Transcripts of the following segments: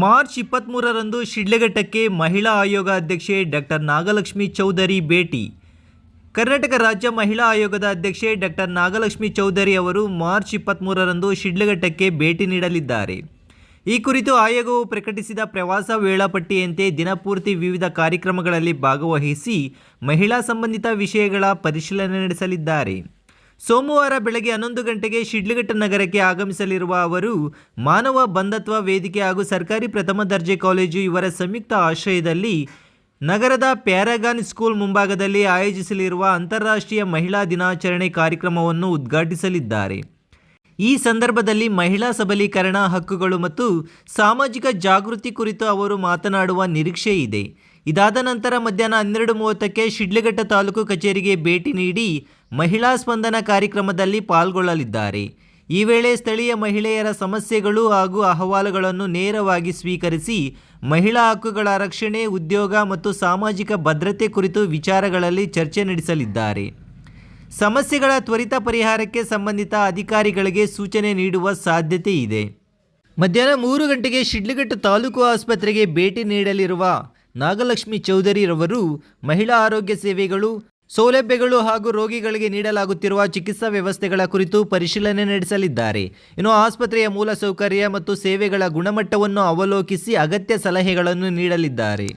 March 23ರಂದು ಶಿಡ್ಲಘಟ್ಟಕ್ಕೆ ಮಹಿಳಾ ಆಯೋಗ ಅಧ್ಯಕ್ಷೆ ಡಾಕ್ಟರ್ ನಾಗಲಕ್ಷ್ಮಿ ಚೌಧರಿ ಭೇಟಿ. ಕರ್ನಾಟಕ ರಾಜ್ಯ ಮಹಿಳಾ ಆಯೋಗದ ಅಧ್ಯಕ್ಷೆ ಡಾಕ್ಟರ್ ನಾಗಲಕ್ಷ್ಮಿ ಚೌಧರಿ ಅವರು ಮಾರ್ಚ್ 23ರಂದು ಶಿಡ್ಲಘಟ್ಟಕ್ಕೆ ಭೇಟಿ ನೀಡಲಿದ್ದಾರೆ. ಈ ಕುರಿತು ಆಯೋಗವು ಪ್ರಕಟಿಸಿದ ಪ್ರವಾಸ ವೇಳಾಪಟ್ಟಿಯಂತೆ ದಿನಪೂರ್ತಿ ವಿವಿಧ ಕಾರ್ಯಕ್ರಮಗಳಲ್ಲಿ ಭಾಗವಹಿಸಿ ಮಹಿಳಾ ಸಂಬಂಧಿತ ವಿಷಯಗಳ ಪರಿಶೀಲನೆ ನಡೆಸಲಿದ್ದಾರೆ. ಸೋಮವಾರ ಬೆಳಗ್ಗೆ 11 ಗಂಟೆಗೆ ಶಿಡ್ಲಘಟ್ಟ ನಗರಕ್ಕೆ ಆಗಮಿಸಲಿರುವ ಅವರು ಮಾನವ ಬಂಧುತ್ವ ವೇದಿಕೆ ಹಾಗೂ ಸರ್ಕಾರಿ ಪ್ರಥಮ ದರ್ಜೆ ಕಾಲೇಜು ಇವರ ಸಂಯುಕ್ತ ಆಶ್ರಯದಲ್ಲಿ ನಗರದ ಪ್ಯಾರಾಗಾನ್ ಸ್ಕೂಲ್ ಮುಂಭಾಗದಲ್ಲಿ ಆಯೋಜಿಸಲಿರುವ ಅಂತಾರಾಷ್ಟ್ರೀಯ ಮಹಿಳಾ ದಿನಾಚರಣೆ ಕಾರ್ಯಕ್ರಮವನ್ನು ಉದ್ಘಾಟಿಸಲಿದ್ದಾರೆ. ಈ ಸಂದರ್ಭದಲ್ಲಿ ಮಹಿಳಾ ಸಬಲೀಕರಣ, ಹಕ್ಕುಗಳು ಮತ್ತು ಸಾಮಾಜಿಕ ಜಾಗೃತಿ ಕುರಿತು ಅವರು ಮಾತನಾಡುವ ನಿರೀಕ್ಷೆ ಇದೆ. ಇದಾದ ನಂತರ ಮಧ್ಯಾಹ್ನ 12:30ಕ್ಕೆ ಶಿಡ್ಲಘಟ್ಟ ತಾಲೂಕು ಕಚೇರಿಗೆ ಭೇಟಿ ನೀಡಿ ಮಹಿಳಾ ಸ್ಪಂದನ ಕಾರ್ಯಕ್ರಮದಲ್ಲಿ ಪಾಲ್ಗೊಳ್ಳಲಿದ್ದಾರೆ. ಈ ವೇಳೆ ಸ್ಥಳೀಯ ಮಹಿಳೆಯರ ಸಮಸ್ಯೆಗಳು ಹಾಗೂ ಅಹವಾಲುಗಳನ್ನು ನೇರವಾಗಿ ಸ್ವೀಕರಿಸಿ ಮಹಿಳಾ ಹಕ್ಕುಗಳ ರಕ್ಷಣೆ, ಉದ್ಯೋಗ ಮತ್ತು ಸಾಮಾಜಿಕ ಭದ್ರತೆ ಕುರಿತು ವಿಚಾರಗಳಲ್ಲಿ ಚರ್ಚೆ ನಡೆಸಲಿದ್ದಾರೆ. ಸಮಸ್ಯೆಗಳ ತ್ವರಿತ ಪರಿಹಾರಕ್ಕೆ ಸಂಬಂಧಿತ ಅಧಿಕಾರಿಗಳಿಗೆ ಸೂಚನೆ ನೀಡುವ ಸಾಧ್ಯತೆ ಇದೆ. ಮಧ್ಯಾಹ್ನ 3 ಗಂಟೆಗೆ ಶಿಡ್ಲಘಟ್ಟ ತಾಲೂಕು ಆಸ್ಪತ್ರೆಗೆ ಭೇಟಿ ನೀಡಲಿರುವ ನಾಗಲಕ್ಷ್ಮಿ ಚೌಧರಿ ರವರು ಮಹಿಳಾ ಆರೋಗ್ಯ ಸೇವೆಗಳು, ಸೌಲಭ್ಯಗಳು ಹಾಗೂ ರೋಗಿಗಳಿಗೆ ನೀಡಲಾಗುತ್ತಿರುವ ಚಿಕಿತ್ಸಾ ವ್ಯವಸ್ಥೆಗಳ ಕುರಿತು ಪರಿಶೀಲನೆ ನಡೆಸಲಿದ್ದಾರೆ. ಇನ್ನು ಆಸ್ಪತ್ರೆಯ ಮೂಲಸೌಕರ್ಯ ಮತ್ತು ಸೇವೆಗಳ ಗುಣಮಟ್ಟವನ್ನು ಅವಲೋಕಿಸಿ ಅಗತ್ಯ ಸಲಹೆಗಳನ್ನು ನೀಡಲಿದ್ದಾರೆ.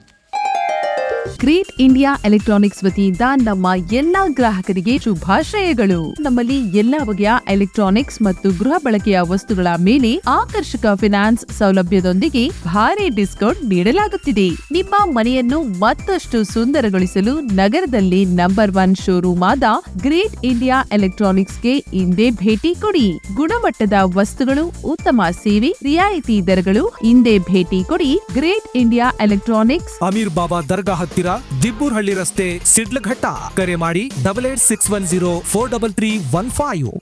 ಗ್ರೇಟ್ ಇಂಡಿಯಾ ಎಲೆಕ್ಟ್ರಾನಿಕ್ಸ್ ವತಿಯಿಂದ ನಮ್ಮ ಎಲ್ಲಾ ಗ್ರಾಹಕರಿಗೆ ಶುಭಾಶಯಗಳು. ನಮ್ಮಲ್ಲಿ ಎಲ್ಲಾ ಬಗೆಯ ಎಲೆಕ್ಟ್ರಾನಿಕ್ಸ್ ಮತ್ತು ಗೃಹ ಬಳಕೆಯ ವಸ್ತುಗಳ ಮೇಲೆ ಆಕರ್ಷಕ ಫಿನಾನ್ಸ್ ಸೌಲಭ್ಯದೊಂದಿಗೆ ಭಾರಿ ಡಿಸ್ಕೌಂಟ್ ನೀಡಲಾಗುತ್ತಿದೆ. ನಿಮ್ಮ ಮನೆಯನ್ನು ಮತ್ತಷ್ಟು ಸುಂದರಗೊಳಿಸಲು ನಗರದಲ್ಲಿ ನಂಬರ್ 1 ಶೋರೂಮ್ ಆದ ಗ್ರೇಟ್ ಇಂಡಿಯಾ ಎಲೆಕ್ಟ್ರಾನಿಕ್ಸ್ಗೆ ಇಂದೇ ಭೇಟಿ ಕೊಡಿ. ಗುಣಮಟ್ಟದ ವಸ್ತುಗಳು, ಉತ್ತಮ ಸೇವೆ, ರಿಯಾಯಿತಿ ದರಗಳು. ಇಂದೇ ಭೇಟಿ ಕೊಡಿ. ಗ್ರೇಟ್ ಇಂಡಿಯಾ ಎಲೆಕ್ಟ್ರಾನಿಕ್ಸ್, ಅಮೀರ್ ಬಾಬಾ ದರ್ಗಾ ಹತ್ತಿರ, ದಿಬ್ಬೂರ್ಹಳ್ಳಿ ರಸ್ತೆ, ಶಿಡ್ಲಘಟ್ಟ. ಕರೆ ಮಾಡಿ 8861043315.